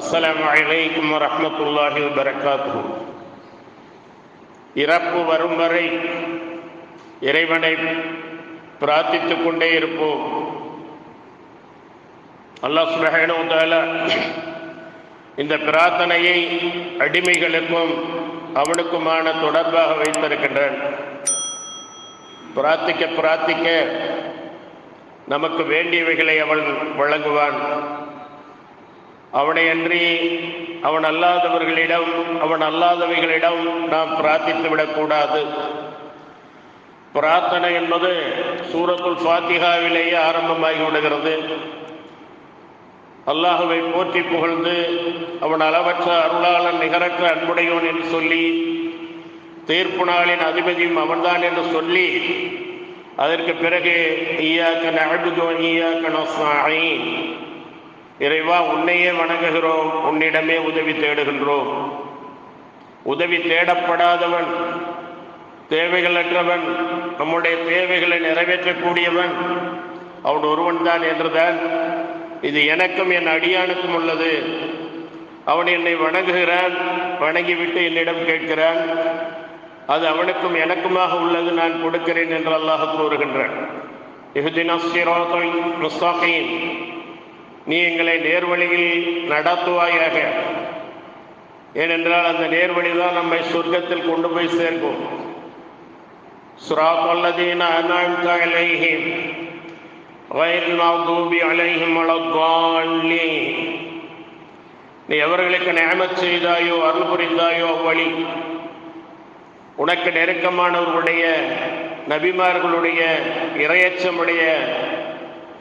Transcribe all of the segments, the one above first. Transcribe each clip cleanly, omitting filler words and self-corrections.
அஸ்ஸலாமு அலைக்கும் வரஹ்மத்துல்லாஹி வபரகாத்துஹு. இறப்பு வரும் வரை இறைவனை பிரார்த்தித்துக் கொண்டே இருப்போம். அல்லாஹ் சுப்ஹானஹு வ தஆலா இந்த பிரார்த்தனையை அடிமைகளுக்கும் அவனுக்குமான தொடர்பாக வைத்திருக்கின்றான். பிரார்த்திக்க பிரார்த்திக்க நமக்கு வேண்டியவைகளை அவன் வழங்குவான். அவனை அன்றி அவன் அல்லாதவைகளிடம் நாம் பிரார்த்தித்து விடக்கூடாது. பிரார்த்தனை என்பது சூரத்துல் ஃபாத்திஹாவிலேயே ஆரம்பமாகி விடுகிறது. அல்லாஹுவை போற்றி புகழ்ந்து அவன் அளவற்ற அருளாளன் நிகரற்ற அன்புடையோன் என்று சொல்லி தீர்ப்பு நாளின் அதிபதியும் அவன்தான் என்று சொல்லி அதற்கு பிறகு ஈயாக்க நஅபுது வ ஈயாக்க நஸ்தஈன், இறைவா உன்னையே வணங்குகிறோம், உன்னிடமே உதவி தேடுகின்றோம். உதவி தேடப்படாதவன், தேவைகளற்றவன், நம்முடைய தேவைகளை நிறைவேற்றக்கூடியவன் அவன் ஒருவன் தான் என்றுதான் இது எனக்கும் என் அடியானுக்கும் உள்ளது. அவன் என்னை வணங்குகிறான், வணங்கிவிட்டு என்னிடம் கேட்கிறான், அது அவனுக்கும் எனக்குமாக உள்ளது, நான் கொடுக்கிறேன் என்று அல்லாஹ் கூறுகின்றான். இஹ்தினஸ் ஸிராத்தல் முஸ்தகீம், நீ எங்களை நேர்வழியில் நடத்துவாயாக. ஏனென்றால் அந்த நேர்வழிதான் நம்மை சொர்க்கத்தில் கொண்டு போய் சேர்க்கும். ஸிராத்தல்லதீன அன்அம்த அலைஹிம் கைரில் மக்தூபி அலைஹிம் வலத்தால்லீன், நீ எவர்களுக்கு நிஅமத் செய்தாயோ அருள் புரிந்தாயோ வழி, உனக்கு நெருக்கமானவர்களுடைய நபிமார்களுடைய இறையச்சமுடைய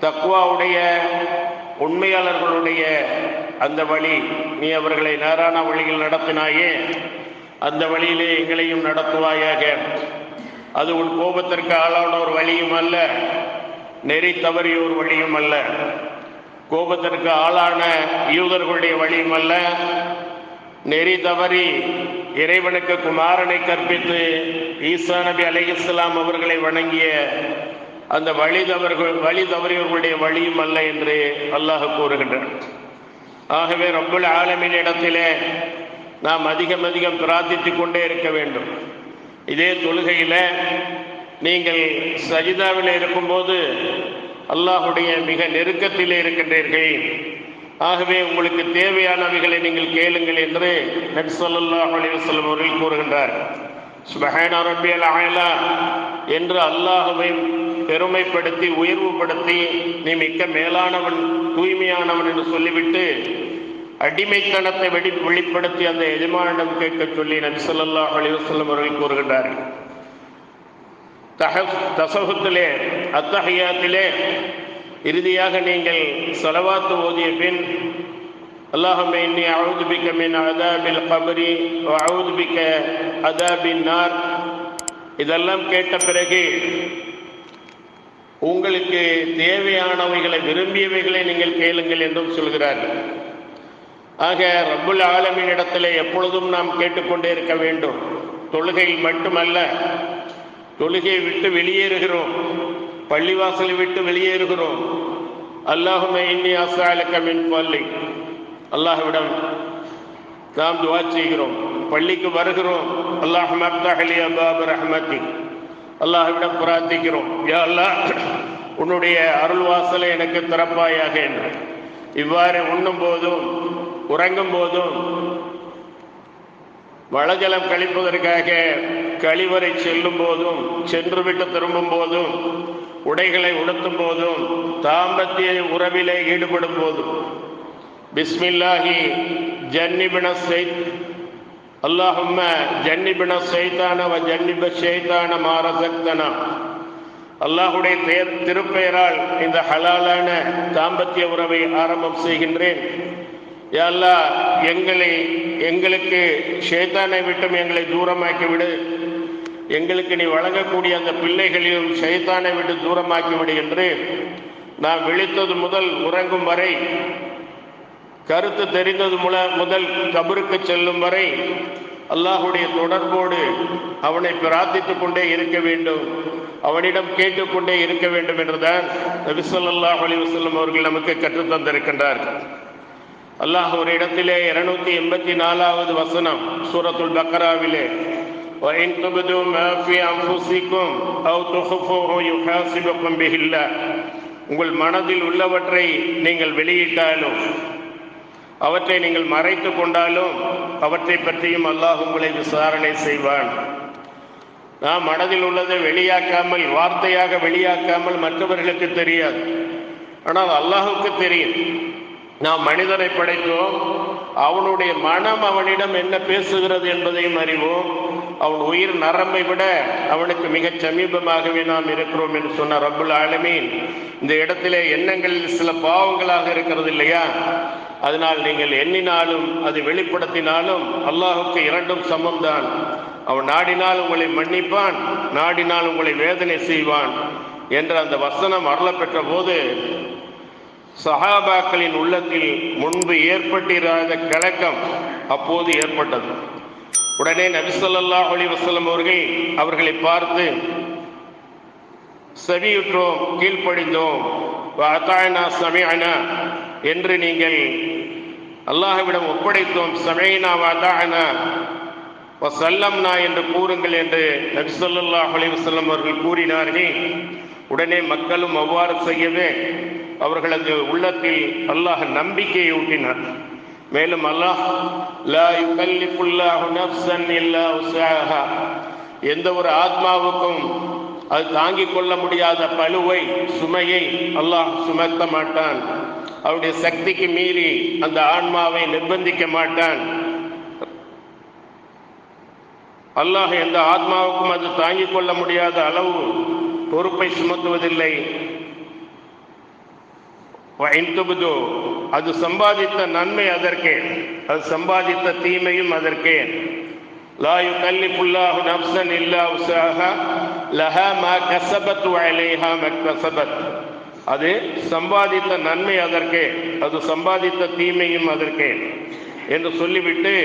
தக்வாவுடைய உண்மையாளர்களுடைய அந்த வழி, நீ அவர்களை நேரான வழியில் நடத்தினாயே, அந்த வழியிலே எங்களையும் நடத்துவாயாக. அது உன் கோபத்திற்கு ஆளான ஒரு வழியும் அல்ல, நெறி தவறிய ஒரு வழியும் அல்ல, கோபத்திற்கு ஆளான யூதர்களுடைய வழியும் அல்ல, நெறி தவறி இறைவனுக்கு குமாரனை கற்பித்து ஈசா நபி அலைஹிஸ்ஸலாம் அவர்களை வணங்கிய அந்த வழி தவறியவர்களுடைய வழியும் அல்ல என்று அல்லாஹ் கூறுகின்றான். ஆகவே ரப்புல் ஆலமீன் இடத்திலே நாம் அதிகம் அதிகம் பிரார்த்தித்துக் கொண்டே இருக்க வேண்டும். இதே தொழுகையில் நீங்கள் சஜிதாவில் இருக்கும்போது அல்லாஹுடைய மிக நெருக்கத்திலே இருக்கின்றீர்கள். ஆகவே உங்களுக்கு தேவையானவைகளை நீங்கள் கேளுங்கள் என்று நபி ஸல்லல்லாஹு அலைஹி வஸல்லம் அவர்கள் கூறுகின்றார். சுப்ஹான ரப்பியல் அலா என்று அல்லாஹ்வை பெருமைப்படுத்தி உயர்வுபடுத்தி நீ மிக்க மேலானவன், தூய்மையானவன் என்று சொல்லிவிட்டு அடிமைத்தனத்தை வெளிப்படுத்தி அந்த எஜமானிடம் கேட்க சொல்லி நபி ஸல்லல்லாஹு அலைஹி வஸல்லம் அவர்கள் கூறுகின்றார்கள். தஸஹுத்திலே அத்தஹியாத்திலே இறுதியாக நீங்கள் ஸலவாத் ஓதிய பின் அல்லாஹும்ம இன்னி அஊது பிக்க மின் அஸாபில் கப்ரி வ அஊது பிக்க அஸாபின் நார், இதெல்லாம் கேட்ட பிறகு உங்களுக்கு தேவையானவைகளை விரும்பியவைகளை நீங்கள் கேளுங்கள் என்றும் சொல்கிறார்கள். ஆக ரப்புல் ஆலமீன் இடத்திலே எப்பொழுதும் நாம் கேட்டுக்கொண்டே இருக்க வேண்டும். தொழுகையில் மட்டுமல்ல, தொழுகையை விட்டு வெளியேறுகிறோம், பள்ளிவாசலை விட்டு வெளியேறுகிறோம், அல்லாஹும்ம இன்னி அஸ்அலுக மின் ஃபضلிக், அல்லாஹ்விடம் நாம் துஆ செய்கிறோம். பள்ளிக்கு வருகிறோம், அல்லாஹும்ம அஃப்தஹ் லி அபாப ரஹ்மத்திக், அல்லாஹ்விடம் பிரார்த்திக்கிறோம், யா அல்லாஹ் உன்னுடைய அருள் வாசலை எனக்கு திறப்பாயாக என்று. இவ்வாறு உண்ணும் போதும் உறங்கும் போதும் வளஜலம் கழிப்பதற்காக கழிவறை செல்லும் போதும் சென்றுவிட்டு திரும்பும் போதும் உடைகளை உடுத்தும் போதும் தாம்பத்திய உறவிலே ஈடுபடும் போதும் பிஸ்மில்லாஹி ஜன்னிபின அல்லாஹும்ம ஜன்னிபின ஷைத்தான வ ஜன்னிப ஷைத்தான மா ரஸக்தனா, அல்லாஹுடைய திருப்பெயரால் இந்த ஹலாலான தாம்பத்திய உறவை ஆரம்பம் செய்கின்றேன். யா அல்லாஹ் எங்களுக்கு ஷைத்தானை விட்டும் எங்களை தூரமாக்கி விடு, எங்களுக்கு நீ வழங்கக்கூடிய அந்த பிள்ளைகளையும் ஷைத்தானை விட்டு தூரமாக்கி விடு என்று நாம் விழித்தது முதல் உறங்கும் வரை, கருத்து தெரிந்தது முதல் கபருக்கு செல்லும் வரை அல்லாஹுடைய தொடர்போடு அவனை பிரார்த்தித்துக் கொண்டே இருக்க வேண்டும், அவனிடம் கேட்டுக்கொண்டே இருக்க வேண்டும் என்றுதான் நபி ஸல்லல்லாஹு அலைஹி வஸல்லம் அவர்கள் நமக்கு கற்றுத் தந்திருக்கின்றார்கள். அல்லாஹ் ஒரு இடத்திலே 284வது வசனம் சூரத்துல் பக்ராவிலே وَإِن تُبْدُوا مَا فِي أَنفُسِكُمْ أَوْ تُخْفُوهُ يُحَاسِبْكُم بِهِ اللَّهُ உங்கள் மனதில் உள்ளவற்றை நீங்கள் வெளியிட்டாலும் அவற்றை நீங்கள் மறைத்து கொண்டாலும் அவற்றை பற்றியும் அல்லாஹ் உங்களை விசாரணை செய்வான். நாம் மனதில் உள்ளதை வெளியாக்காமல், வார்த்தையாக வெளியாக்காமல் மற்றவர்களுக்கு தெரியாது. ஆனால் அல்லாஹுக்கு தெரியும். நாம் மனிதரை படைத்தோம், அவனுடைய மனம் அவனிடம் என்ன பேசுகிறது என்பதையும் அறிவோம். அவன் உயிர் நரம்பை விட அவனுக்கு மிகச் சமீபமாகவே நாம் இருக்கிறோம் என்று சொன்ன ரப்புல் ஆலமீன் இந்த இடத்திலே எண்ணங்களில் சில பாவங்களாக இருக்கிறது இல்லையா? அதனால் நீங்கள் எண்ணினாலும் அது வெளிப்படுத்தினாலும் அல்லாஹுக்கு இரண்டும் சமம்தான். அவன் நாடினால் உங்களை மன்னிப்பான், நாடினால் உங்களை வேதனை செய்வான் என்ற அந்த வசனம் அருளப்பெற்ற போது சஹாபாக்களின் உள்ளத்தில் முன்பு ஏற்பட்டிராத கலக்கம் அப்போது ஏற்பட்டது. உடனே நபி ஸல்லல்லாஹு அலைஹி வஸல்லம் அவர்கள் அவர்களை பார்த்து, செவியுற்றோம், கீழ்ப்படிந்தோம், வஅதானா சமிஅனா என்று நீங்கள் அல்லாஹ்விடம் ஒப்படைத்தோம், சமிஅனா வஅதானா வஸல்லம்னா என்று கூறுங்கள் என்று நபி ஸல்லல்லாஹு அலைஹி வஸல்லம் அவர்கள் கூறினார்கள். உடனே மக்களும் அவ்வாறு செய்யவே அவர்களது உள்ளத்தில் அல்லாஹ் நம்பிக்கையை ஊட்டினார். மேலும் அல்லாஹ் லா யுகல்லிஃபுல்லாஹு நஃப்ஸன் இல்லா உஸ்ஆஹா, எந்த ஒரு ஆத்மாவுக்கும் அது தாங்கிக் கொள்ள முடியாத பளுவை, சுமையை அல்லாஹ் சுமத்த மாட்டான். அவருடைய சக்திக்கு மீறி அந்த ஆன்மாவை நிர்பந்திக்க மாட்டான். அல்லாஹ் எந்த ஆத்மாவுக்கும் அது தாங்கிக் கொள்ள முடியாத அளவு பொறுப்பை சுமத்துவதில்லை. அது சம்பாதித்த நன்மை அதற்கே, அது சம்பாதித்த தீமையும் அதற்கே. லா யுகல்லிஃபுல்லாஹு நஃப்ஸன் இல்லா உஸ்ஆஹா லஹா மா கஸபத் வ அலைஹா மக்தஸபத், அது சம்பாதித்த நன்மை அதற்கே, அது சம்பாதித்த தீமையும் அதற்கே என்று சொல்லிவிட்டு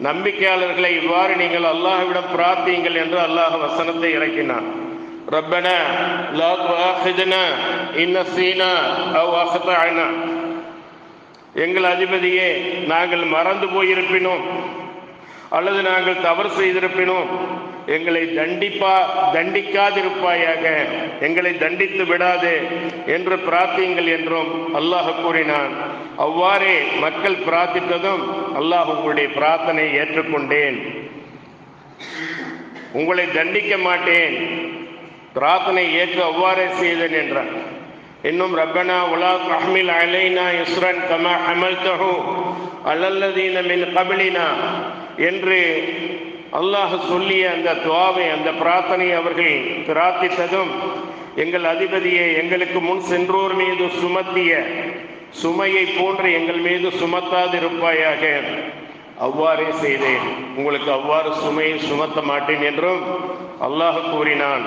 நம்பிக்கையாளர்களை இவ்வாறு நீங்கள் அல்லாஹ்விடம் பிரார்த்தியுங்கள் என்று அல்லாஹ் வசனத்தை இறக்கினான். ரப்பனா லா துஆஹிதுனா இன் நஸீனா அவ் அக்தஅனா, எங்கள் அதிபதியே, நாங்கள் மறந்து போயிருப்பினோம் அல்லது நாங்கள் தவறு செய்திருப்பினோம், எங்களை தண்டிக்காதிருப்பாயாக, எங்களை தண்டித்து விடாதே என்று பிரார்த்தியுங்கள் என்றும் அல்லாஹ் கூறினான். அவ்வாறே மக்கள் பிரார்த்தித்ததும் அல்லாஹ் உங்களுடைய பிரார்த்தனை ஏற்றுக்கொண்டேன், உங்களை தண்டிக்க மாட்டேன், பிரார்த்தனை ஏற்று அவ்வாறே செய்தேன் என்றான். இன்னும் ரப்பனா வலா தஹ்மில் அலைனா இஸ்ரன் கமா ஹமல்தஹு அலல்லதீன மின் கப்லினா என்று அல்லாஹ் சொல்லிய அந்த துஆவை, அந்த பிரார்த்தனை அவர்கள் பிரார்த்தித்ததும் எங்கள் அதிபதியை, எங்களுக்கு முன் சென்றோர் மீது சுமத்திய சுமையை போன்று எங்கள் மீது சுமத்தாதிருப்பாயாக, அவ்வாறே செய்தேன், உங்களுக்கு அவ்வாறு சுமையை சுமத்த மாட்டேன் என்றும் அல்லாஹ் கூறினான்.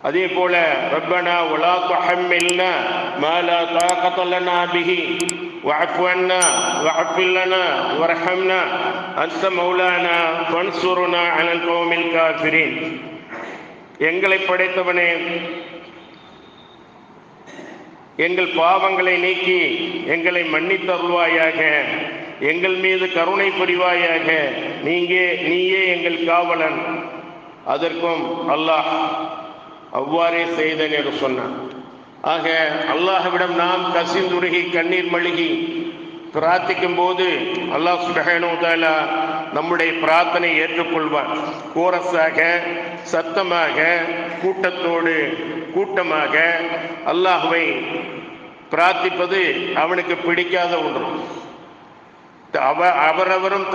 அதே போல ரப்பனா வலா துஹம்மில்னா மா லா தாகத லனா பிஹி வஅஃபு அன்னா வஅஃபிர் லனா வர்ஹம்னா அன்த மௌலானா ஃபன்சுர்னா அலல் கௌமில் காஃபிரீன், எங்களை படைத்தவனே, எங்கள் பாவங்களை நீக்கி எங்களை மன்னித்தருள்வாயாக, எங்கள் மீது கருணை புரிவாயாக, நீயே எங்கள் காவலன். அதற்கும் அல்லாஹ் அவ்வாறே செய்தேன் என்று சொன்னான். ஆக அல்லாஹ்விடம் நாம் கசிந்துருகி கண்ணீர் மழுகி பிரார்த்திக்கும் போது அல்லாஹ் சுப்ஹானஹு வ தஆலா நம்முடைய பிரார்த்தனை ஏற்றுக்கொள்வான். கோரஸாக, சத்தமாக, கூட்டத்தோடு கூட்டமாக அல்லாஹ்வை பிரார்த்திப்பது அவனுக்கு பிடிக்காத ஒன்று. அவரவரும்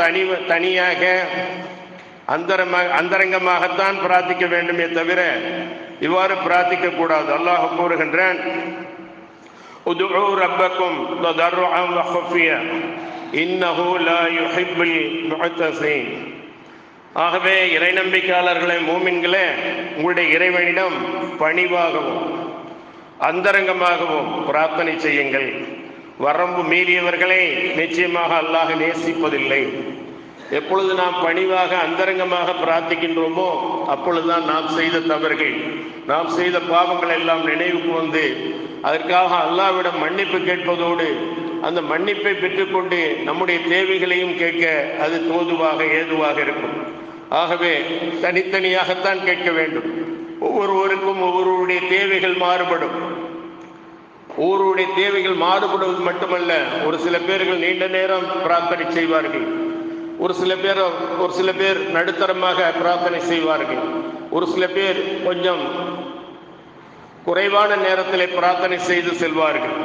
தனியாக அந்தரங்கமாகத்தான் பிரார்த்திக்க வேண்டுமே தவிர இவ்வாறு பிரார்த்திக்க கூடாது. அல்லாஹ் கூறுகின்றான், உதுஉ ரப்பக்கும் ததர்ருஅன் வ ஹுஃபியா இன்னஹு லா யுஹிப்புல் முஅத்தஸீன். ஆகவே இறை நம்பிக்கையாளர்களே, மூமின்களே, உங்களுடைய இறைவனிடம் பணிவாகவும் அந்தரங்கமாகவும் பிரார்த்தனை செய்யுங்கள். வரம்பு மீறியவர்களை நிச்சயமாக அல்லாஹ் நேசிப்பதில்லை. எப்பொழுது நாம் பணிவாக அந்தரங்கமாக பிரார்த்திக்கின்றோமோ அப்பொழுதுதான் நாம் செய்த தவறுகள், நாம் செய்த பாவங்கள் எல்லாம் நினைவுக்கு வந்து அதற்காக அல்லாஹ்விடம் மன்னிப்பு கேட்பதோடு அந்த மன்னிப்பை பெற்றுக்கொண்டு நம்முடைய தேவைகளையும் கேட்க அது தோதுவாக ஏதுவாக இருக்கும். ஆகவே தனித்தனியாகத்தான் கேட்க வேண்டும். ஒவ்வொருவருக்கும் ஒவ்வொருவருடைய தேவைகள் மாறுபடும். ஒவ்வொருடைய தேவைகள் மாறுபடுவது மட்டுமல்ல, ஒரு சில பேர்கள் நீண்ட நேரம் பிரார்த்தனை செய்வார்கள், ஒரு சில பேர் நடுத்தரமாக பிரார்த்தனை செய்வார்கள், ஒரு சில பேர் கொஞ்சம் குறைவான நேரத்தில் பிரார்த்தனை செய்து செல்வார்கள்.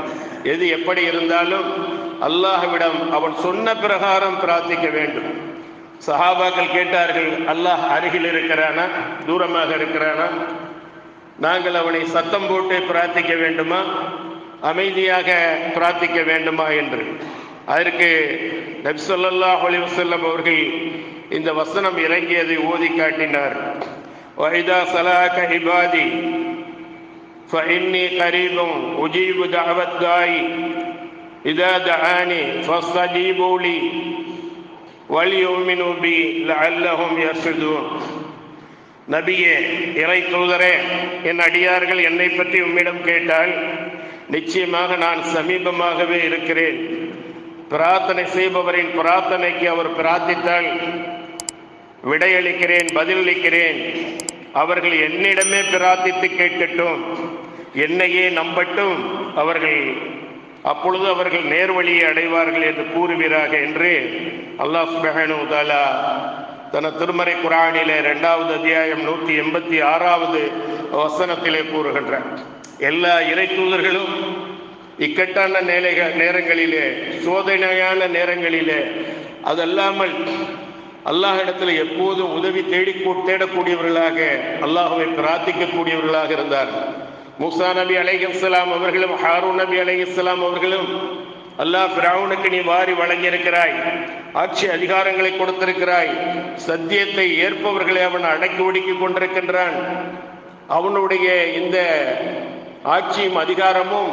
எது எப்படி இருந்தாலும் அல்லாஹ்விடம் அவன் சொன்ன பிரகாரம் பிரார்த்திக்க வேண்டும். சஹாபாக்கள் கேட்டார்கள், அல்லாஹ் அருகில் இருக்கிறானா தூரமாக இருக்கிறானா? நாங்கள் அவனை சத்தம் போட்டு பிரார்த்திக்க வேண்டுமா, அமைதியாக பிரார்த்திக்க வேண்டுமா என்று. அதற்கு நபி ஸல்லல்லாஹு அலைஹி வஸல்லம் அவர்கள் இந்த வசனம் இறங்கியதை ஓதி காட்டினார். வஇதா ஸலாக இபாதி ஃபஇன்னி கரீபும் உஜீபு தஅவத் தாயி இதா தஆனி ஃபஸ்தஜீபு லி வலியுமினு பி லஅல்லஹும் யர்ஷுதூன். நபியே, இறை தூதரே, என் அடியார்கள் என்னை பற்றி உம்மிடம் கேட்டால் நிச்சயமாக நான் சமீபமாகவே இருக்கிறேன். பிரார்த்தனை செய்பவரின் பிரார்த்தனைக்கு அவர் பிரார்த்தித்தால் விடையளிக்கிறேன், பதிலளிக்கிறேன். அவர்கள் என்னிடமே பிரார்த்தித்து கேட்கட்டும், என்னையே நம்பட்டும், அப்பொழுது அவர்கள் நேர்வழியை அடைவார்கள் என்று கூறுவீராக என்று அல்லாஹ் சுப்ஹானஹு வ தஆலா தன திருமறை குர்ஆனிலே 2வது அத்தியாயம் 186வது வசனத்திலே கூறுகின்றார். எல்லா இறை தூதர்களும் இக்கட்டான நேரங்களிலே, சோதனையான நேரங்களிலே, அதல்லாமல் அல்லாஹ்விடத்தில் எப்போதும் உதவி தேடக்கூடியவர்களாக, அல்லாஹ்வை பிரார்த்திக்கக்கூடியவர்களாக இருந்தார். மூசா நபி அலைஹிஸ்ஸலாம் அவர்களும் ஹாரூன் நபி அலைஹிஸ்ஸலாம் அவர்களும், அல்லாஹ் ஃபிரௌனுக்கு நீ வாரி வழங்கியிருக்கிறாய், ஆட்சி அதிகாரங்களை கொடுத்திருக்கிறாய், சத்தியத்தை ஏற்பவர்களை அவன் அடக்கி ஒடுக்கி கொண்டிருக்கின்றான், அவனுடைய இந்த ஆட்சியும் அதிகாரமும்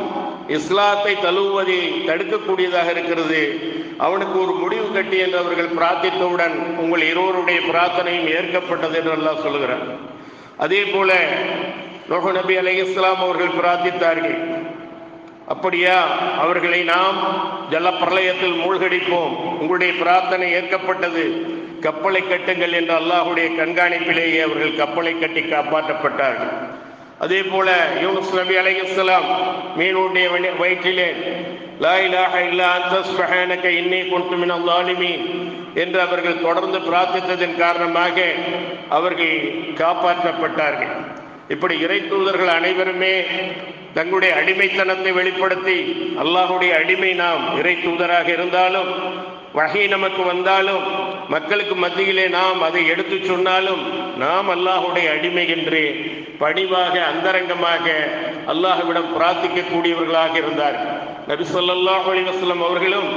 இஸ்லாத்தை தழுவுவதை தடுக்கக்கூடியதாக இருக்கிறது, அவனுக்கு ஒரு முடிவு கட்டி என்று அவர்கள் பிரார்த்தித்தவுடன் உங்கள் இருவருடைய பிரார்த்தனையும் ஏற்கப்பட்டது என்று அல்லாஹ் சொல்கிறார். அதே போல நூஹ் நபி அலைஹிஸ்ஸலாம் அவர்கள் பிரார்த்தித்தார்கள். அப்படியா, அவர்களை நாம் ஜலப்பிரளயத்தில் மூழ்கடிப்போம், உங்களுடைய பிரார்த்தனை ஏற்கப்பட்டது, கப்பலை கட்டுங்கள் என்று அல்லாஹுடைய கண்காணிப்பிலேயே அவர்கள் கப்பலை கட்டி காப்பாற்றப்பட்டார்கள். அதே போல யூனுஸ் நபி அலைஹிஸ்ஸலாம் மீனுடைய வயிற்றிலே லா இலாஹ இல்லா அன்த சுப்ஹானக இன்னீ குன்து மினல் ஸாலிமீன் என்று அவர்கள் தொடர்ந்து பிரார்த்தித்ததன் காரணமாக அவர்கள் காப்பாற்றப்பட்டார்கள். இப்படி இறை தூதர்கள் அனைவருமே தங்களுடைய அடிமைத்தனத்தை வெளிப்படுத்தி, அல்லாஹுடைய அடிமை நாம், இறை தூதராக இருந்தாலும், வஹீ நமக்கு வந்தாலும், மக்களுக்கு மத்தியிலே நாம் அதை எடுத்து சொன்னாலும், நாம் அல்லாஹுடைய அடிமை என்று பணிவாக அந்தரங்கமாக அல்லாஹ்விடம் பிரார்த்திக்கக்கூடியவர்களாக இருந்தார்கள். நபி ஸல்லல்லாஹு அலைஹி வஸல்லம் அவர்களும்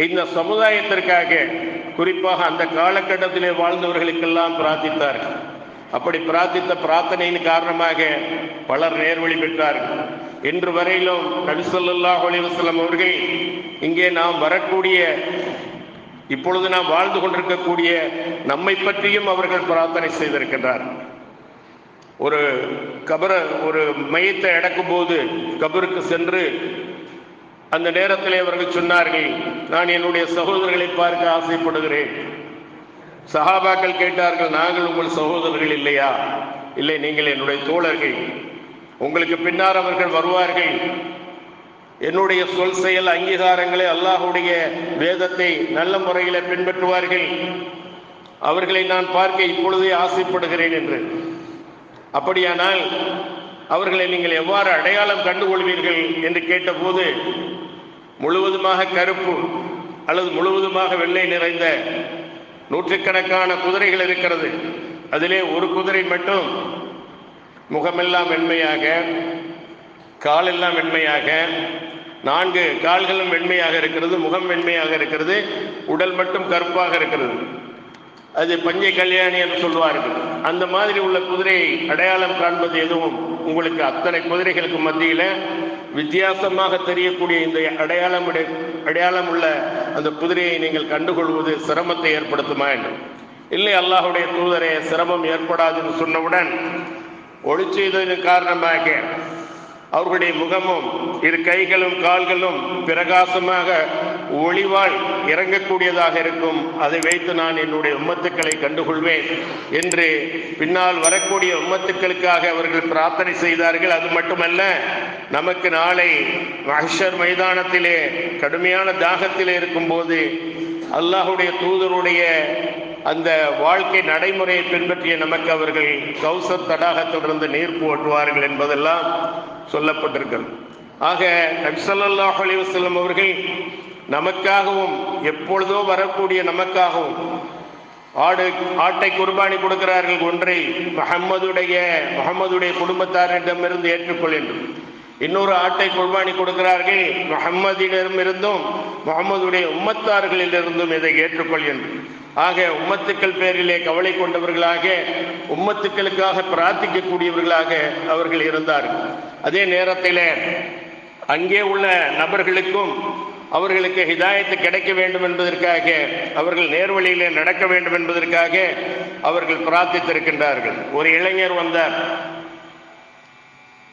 இந்த சமுதாயத்திற்காக, குறிப்பாக அந்த காலகட்டத்திலே வாழ்ந்தவர்களுக்கெல்லாம் பிரார்த்தித்தார்கள். அப்படி பிரார்த்தித்த பிரார்த்தனையின் காரணமாக பலர் நேர்வழி பெற்றார்கள். இன்று வரையிலும் நபி ஸல்லல்லாஹு அலைஹி வஸல்லம் அவர்கள் இங்கே நாம் வரக்கூடிய, இப்பொழுது நாம் வாழ்ந்து கொண்டிருக்கக்கூடிய நம்மை பற்றியும் அவர்கள் பிரார்த்தனை செய்திருக்கின்றார். ஒரு மையத்தை அடக்கும் போது கபருக்கு சென்று அந்த நேரத்திலே அவர்கள் சொன்னார்கள், நான் என்னுடைய சகோதரர்களை பார்க்க ஆசைப்படுகிறேன். சஹாபாக்கள் கேட்டார்கள், நாங்கள் உங்கள் சகோதரர்கள் இல்லையா? இல்லை, நீங்கள் என்னுடைய தோழர்கள், உங்களுக்கு பின்னால் அவர்கள் வருவார்கள், என்னுடைய சொல் செயல் அங்கீகாரங்களை, அல்லாஹுடைய வேதத்தை நல்ல முறையில் பின்பற்றுவார்கள், அவர்களை நான் பார்க்க இப்பொழுதே ஆசைப்படுகிறேன் என்று. அப்படியானால் அவர்களை நீங்கள் எவ்வாறு அடையாளம் கண்டுகொள்வீர்கள் என்று கேட்டபோது, முழுவதுமாக கருப்பு அல்லது முழுவதுமாக வெள்ளை நிறைந்த நூற்றுக்கணக்கான குதிரைகள் இருக்கிறது. அதிலே ஒரு குதிரை மட்டும் முகமெல்லாம் வெண்மையாக, காலெல்லாம் வெண்மையாக, 4 கால்களும் வெண்மையாக இருக்கிறது, முகம் வெண்மையாக இருக்கிறது, உடல் மட்டும் கருப்பாக இருக்கிறது. அது பஞ்சை கல்யாணி என்று சொல்வார்கள். அந்த மாதிரி உள்ள குதிரையை அடையாளம் காண்பது எதுவும் உங்களுக்கு அத்தனை குதிரைகளுக்கு மத்தியில் வித்தியாசமாக தெரியக்கூடிய இந்த அடையாளம் உள்ள அந்த குதிரையை நீங்கள் கண்டுகொள்வது சிரமத்தை ஏற்படுத்துமா என்று. இல்லை, அல்லாஹுடைய தூதரே, சிரமம் ஏற்படாதுன்னு சொன்னவுடன் ஒளி செய்ததன் காரணமாக அவர்களுடைய முகமும் இரு கைகளும் கால்களும் பிரகாசமாக ஒளிவால் இறங்கக்கூடியதாக இருக்கும். அதை வைத்து நான் என்னுடைய உம்மத்துக்களை கண்டுகொள்வேன் என்று பின்னால் வரக்கூடிய உம்மத்துக்களுக்காக அவர்கள் பிரார்த்தனை செய்தார்கள். அது மட்டுமல்ல, நமக்கு நாளை மஹ்ஷர் மைதானத்திலே கடுமையான தாகத்திலே இருக்கும்போது அல்லாஹுடைய தூதருடைய அந்த வாழ்க்கை நடைமுறையை பின்பற்றிய நமக்கு அவர்கள் கௌசர் தடாகத்திலிருந்து நீர் போற்றுவார்கள் என்பதெல்லாம் சொல்லப்பட்டிருக்கிறது. ஆக நபி ஸல்லல்லாஹு அலைஹி வஸல்லம் அவர்கள் நமக்காகவும் எப்பொழுதோ வரக்கூடிய நமக்காகவும் ஆட்டை குர்பானி கொடுக்கிறார்கள். ஒன்றை முஹம்மதுடைய குடும்பத்தாரிடமிருந்து ஏற்றுக்கொள் என்றும், இன்னொரு ஆட்டை குர்பானி கொடுக்கிறார்கள் முஹம்மதிடமிருந்தும் முஹம்மதுடைய உம்மத்தார்களிலிருந்தும் இதை ஏற்றுக்கொள் என்று. ஆக உம்மத்துக்கள் பேரிலே கவலை கொண்டவர்களாக, உம்மத்துக்களுக்காக பிரார்த்திக்கக்கூடியவர்களாக அவர்கள் இருந்தார்கள். அதே நேரத்தில் அங்கே உள்ள நபர்களுக்கும் அவர்களுக்கு ஹிதாயத்து கிடைக்க வேண்டும் என்பதற்காக, அவர்கள் நேர்வழியிலே நடக்க வேண்டும் என்பதற்காக அவர்கள் பிரார்த்தித்திருக்கின்றார்கள். ஒரு இளைஞர் வந்தார்.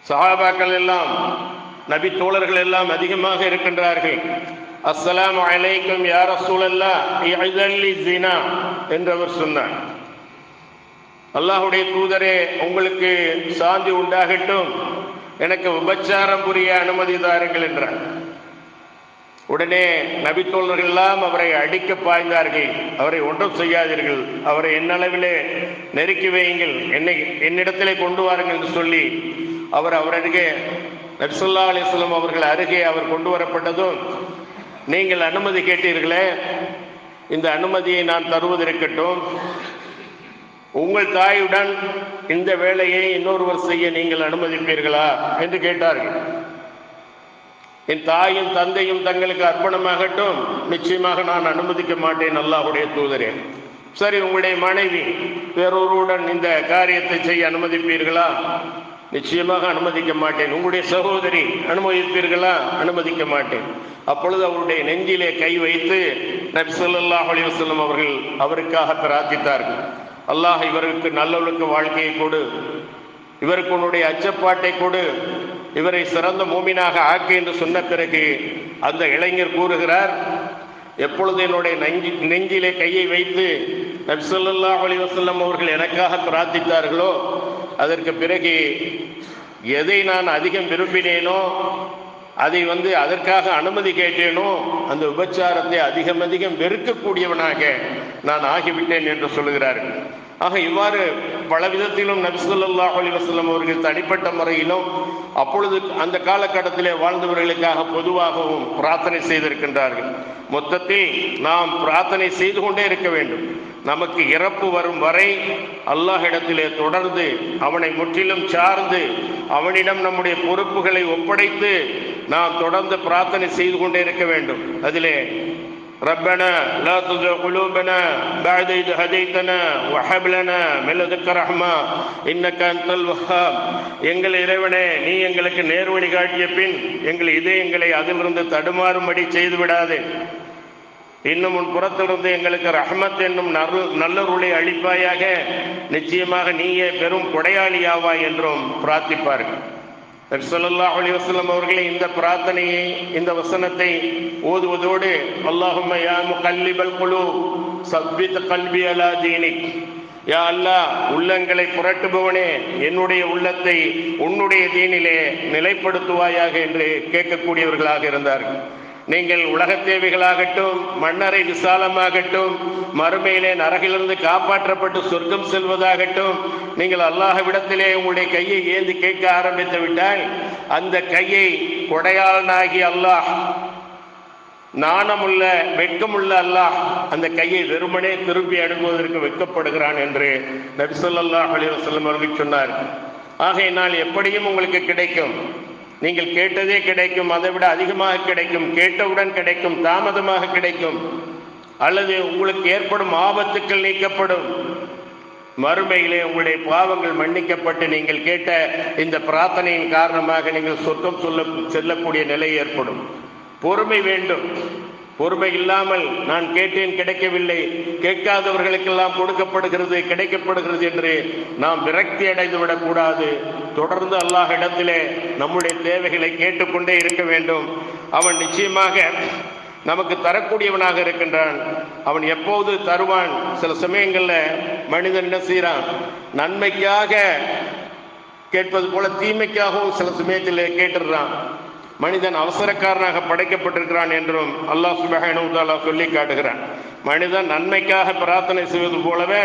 சஹாபாக்கள் எல்லாம், நபி தோழர்கள் எல்லாம் அதிகமாக இருக்கின்றார்கள். அஸ்ஸலாமு அலைக்கும் யா ரசூலல்லாஹ் இஅதல்லி ஸினா என்று அவர் சொன்னார். அல்லாஹ்வுடைய தூதரே, உங்களுக்கு சாந்தி உண்டாகட்டும், எனக்கு விபச்சாரம் புரிய அனுமதி தாருங்கள் என்றார். உடனே நபி தோழர்கள் எல்லாம் அவரை அடிக்க பாய்ந்தார்கள். அவரை ஒன்றும் செய்யாதீர்கள், அவரை என்னளவிலே நெருக்கி வையுங்கள், என்னிடத்திலே கொண்டு வாருங்கள் என்று சொல்லி அவர் அருகே, நபி ஸல்லல்லாஹு அலைஹி வஸல்லம் அவர்கள் அருகே அவர் கொண்டு வரப்பட்டதும், நீங்கள் அனுமதி கேட்டீர்களே, இந்த அனுமதியை நான் தருவதற்கட்டும், உங்கள் தாயுடன் இந்த வேலையை இன்னொருவர் செய்ய நீங்கள் அனுமதிப்பீர்களா என்று கேட்டார்கள். என் தாயும் தந்தையும் தங்களுக்கு அர்ப்பணமாகட்டும், நிச்சயமாக நான் அனுமதிக்க மாட்டேன் அல்லாஹ்வுடைய தூதரே. சரி, உங்களுடைய மனைவி வேறொருவருடன் இந்த காரியத்தை செய்ய அனுமதிப்பீர்களா? நிச்சயமாக அனுமதிக்க மாட்டேன். உங்களுடைய சகோதரி அனுமதிப்பீர்களா? அனுமதிக்க மாட்டேன். அப்பொழுது அவருடைய நெஞ்சிலே கை வைத்து நபி ஸல்லல்லாஹு அலைஹி வஸல்லம் அவர்கள் அவருக்காக பிரார்த்தித்தார்கள். அல்லாஹ் இவருக்கு நல்லொழுக்க வாழ்க்கையை கொடு, இவருக்கு உன்னுடைய அச்சப்பாட்டை கொடு, இவரை சிறந்த மூமினாக ஆக்கு என்று சொன்ன பிறகு அந்த இளைஞர் கூறுகிறார், எப்பொழுது என்னுடைய நெஞ்சிலே கையை வைத்து நபி ஸல்லல்லாஹு அலைஹி வஸல்லம் அவர்கள் எனக்காக பிரார்த்தித்தார்களோ, அதற்கு பிறகு எதை நான் அதிகம் விரும்பினேனோ, அதை அதற்காக அனுமதி கேட்டேனோ, அந்த விபச்சாரத்தை அதிகம் வெறுக்கக்கூடியவனாக நான் ஆகிவிட்டேன் என்று சொல்லுகிறார்கள். ஆக இவ்வாறு பல விதத்திலும் நபி ஸல்லல்லாஹு அலைஹி வஸல்லம் அவர்கள் தனிப்பட்ட முறையிலும் அப்பொழுது அந்த காலகட்டத்திலே வாழ்ந்தவர்களுக்காக பொதுவாகவும் பிரார்த்தனை செய்திருக்கின்றார்கள். மொத்தத்தில் நாம் பிரார்த்தனை செய்து கொண்டே இருக்க வேண்டும். நமக்கு இறப்பு வரும் வரை அல்லாஹ்விடத்திலே தொடர்ந்து அவனை முற்றிலும் சார்ந்து அவனிடம் நம்முடைய பொறுப்புகளை ஒப்படைத்து நாம் தொடர்ந்து பிரார்த்தனை செய்து கொண்டே இருக்க வேண்டும். அதிலே ரப்பனா லா துஸிக் குலூபனா பஅத இத் ஹதைதனா வஹப் லனா மின் லதுன்க ரஹ்மா இன்னக அன்தல் வஹ்ஹாப், எங்கள் இறைவனே, நீ எங்களுக்கு நேர்வழி காட்டிய பின் எங்கள் இதயங்களை அதிலிருந்து தடுமாறும்படி செய்து விடாதே, இன்னும் உன் புறத்திலிருந்து எங்களுக்கு ரஹ்மத் என்னும் நல்லருளை அளிப்பாயாக, நிச்சயமாக நீயே பெரும் கொடையாளியாவாய் என்றும் பிரார்த்திப்பார்கள். நபி ஸல்லல்லாஹு அலைஹி வஸல்லம் அவர்களே இந்த பிரார்த்தனையை, இந்த வசனத்தை ஓதுவதோடு அல்லாஹும்ம யா முகல்லிபல் குலூப் சப்பித் கல்பி அலா தீனிக், யா அல்லாஹ், உள்ளங்களை புரட்டுபவனே, என்னுடைய உள்ளத்தை உன்னுடைய தீனிலே நிலைப்படுத்துவாயாக என்று கேட்கக்கூடியவர்களாக இருந்தார்கள். நீங்கள் உலகத் தேவைகளாகட்டும், மண்ணறை விசாலமாகட்டும், மறுமையிலே நரகிலிருந்து காப்பாற்றப்பட்டு சொர்க்கம் செல்வதாகட்டும், நீங்கள் அல்லாஹ்விடத்திலே உங்களுடைய கையை ஏந்தி கேட்க ஆரம்பித்து விட்டால், அந்த கையை கொடையாளனாகி அல்லாஹ், நாணமுள்ள வெட்கமுள்ள அல்லாஹ் அந்த கையை வெறுமனே திருப்பி அனுப்புவதற்கு வெட்கப்படுகிறான் என்று நபி ஸல்லல்லாஹு அலைஹி வஸல்லம் அவர்கள் சொன்னார். ஆகையினால் எப்படியும் உங்களுக்கு கிடைக்கும், நீங்கள் கேட்டதே கிடைக்கும், அதை விட அதிகமாக கிடைக்கும், கேட்டவுடன் கிடைக்கும், தாமதமாக கிடைக்கும், அல்லது உங்களுக்கு ஏற்படும் ஆபத்துக்கள் நீக்கப்படும். மறுமையிலே உங்களுடைய பாவங்கள் மன்னிக்கப்பட்டு நீங்கள் கேட்ட இந்த பிரார்த்தனையின் காரணமாக நீங்கள் சொர்க்கம் செல்லக்கூடிய நிலை ஏற்படும். பொறுமை வேண்டும். பொறுமை இல்லாமல் நான் கேட்டேன் கிடைக்கவில்லை, கேட்காதவர்களுக்கெல்லாம் கொடுக்கப்படுகிறது கிடைக்கப்படுகிறது என்று நாம் விரக்தி அடைந்து விடக்கூடாது. தொடர்ந்து அல்லாஹ் இடத்திலே நம்முடைய தேவைகளை கேட்டுக்கொண்டே இருக்க வேண்டும். அவன் நிச்சயமாக நமக்கு தரக்கூடியவனாக இருக்கின்றான். அவன் எப்போது தருவான்? சில சமயங்களில் மனிதன் என்ன செய்யறான்? நன்மைக்காக கேட்பது போல தீமைக்காகவும் சில சமயத்தில் கேட்டுடுறான். மனிதன் அவசரக்காரனாக படைக்கப்பட்டிருக்கிறான் என்றும் அல்லாஹ் சுப்ஹானஹு வ தஆலா சொல்லி காட்டுகிறான். மனிதன் நன்மைக்காக பிரார்த்தனை செய்வது போலவே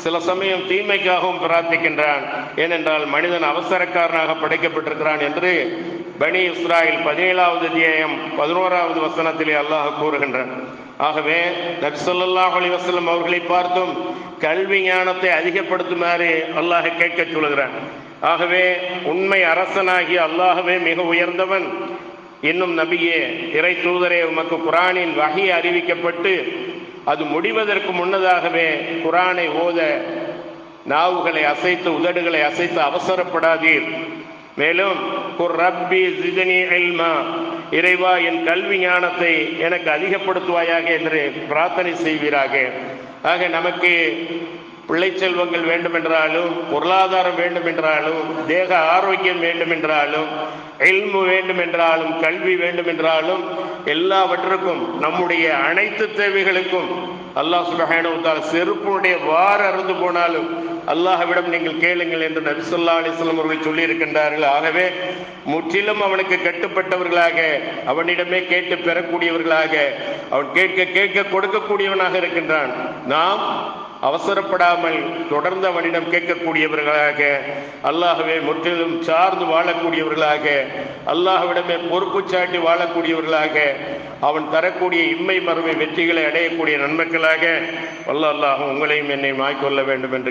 சில சமயம் தீமைக்காகவும் பிரார்த்திக்கின்றான். ஏனென்றால் மனிதன் அவசரக்காரனாக படைக்கப்பட்டிருக்கிறான் என்று பனி இஸ்ராயில் 17வது அத்தியாயம் 11வது வசனத்திலே அல்லாஹ் கூறுகின்றான். ஆகவே நபி ஸல்லல்லாஹு அலைஹி வஸல்லம் அவர்களை பார்த்தும் கல்வி ஞானத்தை அதிகப்படுத்துமாறு அல்லாஹ் கேட்க சொல்கிறான். ஆகவே உண்மை அரசனாகிய அல்லாஹ்வே மிக உயர்ந்தவன். இன்னும் நபியே, இறை தூதரே, உமக்கு குர்ஆனின் வஹி அறிவிக்கப்பட்டு அது முடிவதற்கு முன்னதாகவே குர்ஆனை ஓத நாவுகளை அசைத்து உதடுகளை அசைத்து அவசரப்படாதீர். மேலும் குர் ரப்பி ஜித்னி இல்மா, இறைவா என் கல்வி ஞானத்தை எனக்கு அதிகப்படுத்துவாயாக என்று பிரார்த்தனை செய்வீராக. ஆக நமக்கு பிள்ளை செல்வங்கள் வேண்டுமென்றாலும், பொருளாதாரம் வேண்டுமென்றாலும், தேக ஆரோக்கியம் வேண்டுமென்றாலும், இல்மு வேண்டுமென்றாலும், கல்வி வேண்டுமென்றாலும், எல்லாவற்றுக்கும் நம்முடைய அனைத்து தேவைகளுக்கும் அல்லாஹ் சுப்ஹானஹு வ தஆலா செருப்புடைய வார் அறுந்து போனாலும் அல்லாஹ்விடம் நீங்கள் கேளுங்கள் என்று நபி ஸல்லல்லாஹு அலைஹி வஸல்லம் அவர்கள் சொல்லி இருக்கின்றார்கள். ஆகவே முற்றிலும் அவனுக்கு கட்டுப்பட்டவர்களாக, அவனிடமே கேட்டு பெறக்கூடியவர்களாக, அவன் கேட்க கேட்க கொடுக்கக்கூடியவனாக இருக்கின்றான். நாம் அவசரப்படாமல் தொடர்ந்து அவனிடம் கேட்கக்கூடியவர்களாக, அல்லாஹ்வை முற்றிலும் சார்ந்து வாழக்கூடியவர்களாக, அல்லாஹ்விடமே பொறுப்பு சாட்டி வாழக்கூடியவர்களாக, அவன் தரக்கூடிய இம்மை மறுமை வெற்றிகளை அடையக்கூடிய நன்மக்களாக அல்லாஹ் உங்களையும் என்னை மாய்க்கொள்ள வேண்டும் என்று